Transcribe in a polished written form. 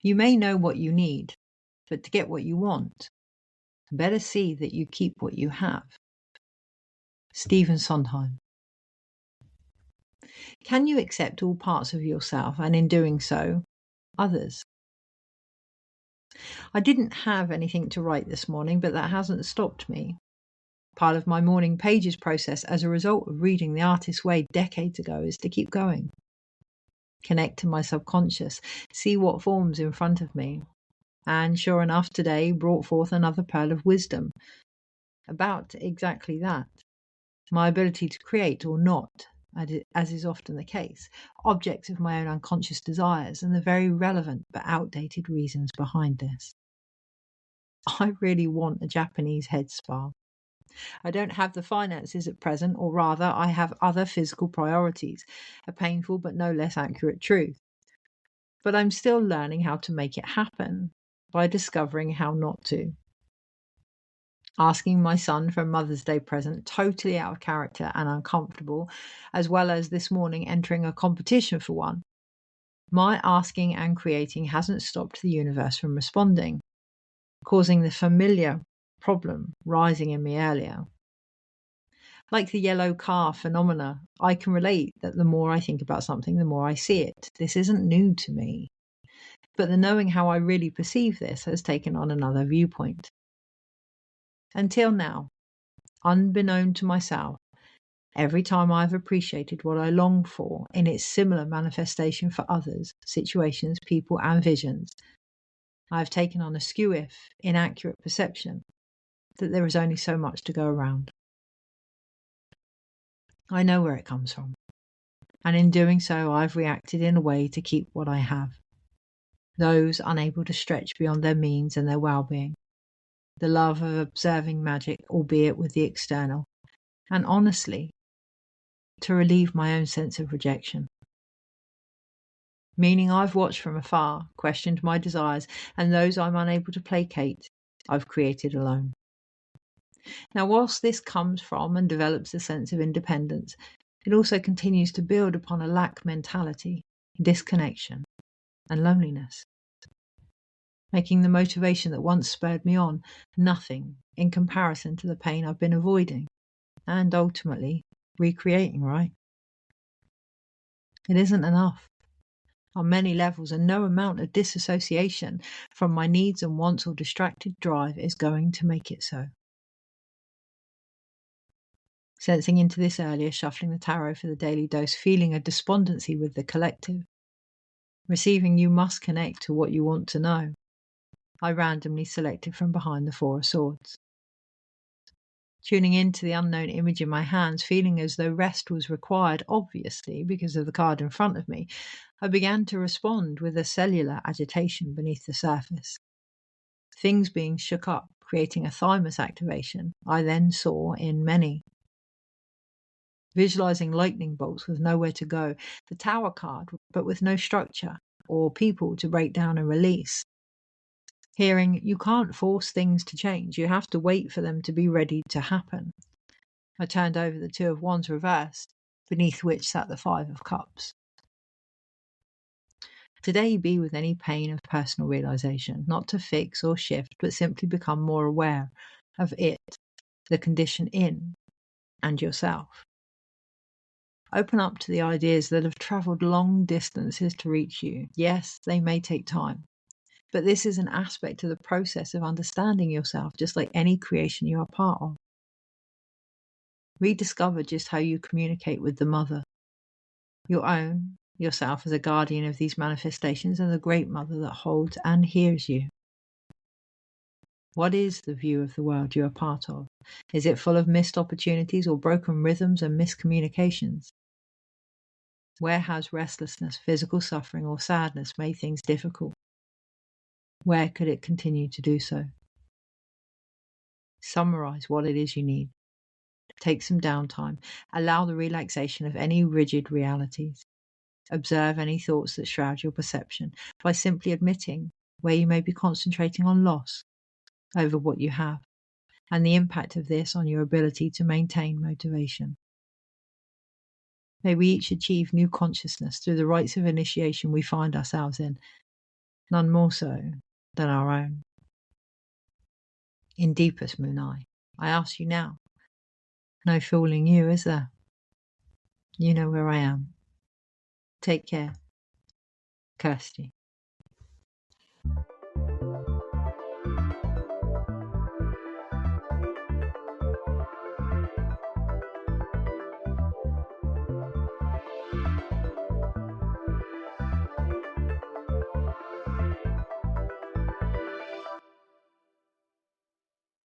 You may know what you need, but to get what you want, better see that you keep what you have. Stephen Sondheim. Can you accept all parts of yourself and in doing so, others? I didn't have anything to write this morning, but that hasn't stopped me. Part of my morning pages process as a result of reading The Artist's Way decades ago is to keep going. Connect to my subconscious, see what forms in front of me. And sure enough, today brought forth another pearl of wisdom about exactly that. My ability to create or not, as is often the case, objects of my own unconscious desires and the very relevant but outdated reasons behind this. I really want a Japanese head spa. I don't have the finances at present, or rather, I have other physical priorities, a painful but no less accurate truth. But I'm still learning how to make it happen by discovering how not to. Asking my son for a Mother's Day present, totally out of character and uncomfortable, as well as this morning entering a competition for one. My asking and creating hasn't stopped the universe from responding, causing the familiar problem rising in me earlier. Like the yellow car phenomena, I can relate that the more I think about something, the more I see it. This isn't new to me. But the knowing how I really perceive this has taken on another viewpoint. Until now, unbeknown to myself, every time I've appreciated what I long for in its similar manifestation for others, situations, people, and visions, I've taken on a skew-if, inaccurate perception that there is only so much to go around. I know where it comes from, and in doing so, I've reacted in a way to keep what I have. Those unable to stretch beyond their means and their well-being, the love of observing magic, albeit with the external, and honestly, to relieve my own sense of rejection. Meaning I've watched from afar, questioned my desires, and those I'm unable to placate, I've created alone. Now, whilst this comes from and develops a sense of independence, it also continues to build upon a lack mentality, disconnection, and loneliness, making the motivation that once spurred me on nothing in comparison to the pain I've been avoiding, and ultimately recreating, right? It isn't enough. On many levels, and no amount of disassociation from my needs and wants or distracted drive is going to make it so. Sensing into this earlier, shuffling the tarot for the daily dose, feeling a despondency with the collective. Receiving you must connect to what you want to know. I randomly selected from behind the Four of Swords. Tuning into the unknown image in my hands, feeling as though rest was required, obviously, because of the card in front of me, I began to respond with a cellular agitation beneath the surface. Things being shook up, creating a thymus activation, I then saw in many. Visualizing lightning bolts with nowhere to go, the Tower card, but with no structure or people to break down and release. Hearing, you can't force things to change, you have to wait for them to be ready to happen. I turned over the Two of Wands reversed, beneath which sat the Five of Cups. Today be with any pain of personal realization, not to fix or shift, but simply become more aware of it, the condition in, and yourself. Open up to the ideas that have traveled long distances to reach you. Yes, they may take time, but this is an aspect of the process of understanding yourself, just like any creation you are part of. Rediscover just how you communicate with the Mother, your own, yourself as a guardian of these manifestations, and the Great Mother that holds and hears you. What is the view of the world you are part of? Is it full of missed opportunities or broken rhythms and miscommunications? Where has restlessness, physical suffering, or sadness made things difficult? Where could it continue to do so? Summarize what it is you need. Take some downtime. Allow the relaxation of any rigid realities. Observe any thoughts that shroud your perception by simply admitting where you may be concentrating on loss over what you have, and the impact of this on your ability to maintain motivation. May we each achieve new consciousness through the rites of initiation we find ourselves in, none more so than our own. In deepest Moonai, I ask you now, no fooling you, is there? You know where I am. Take care. Kirsty.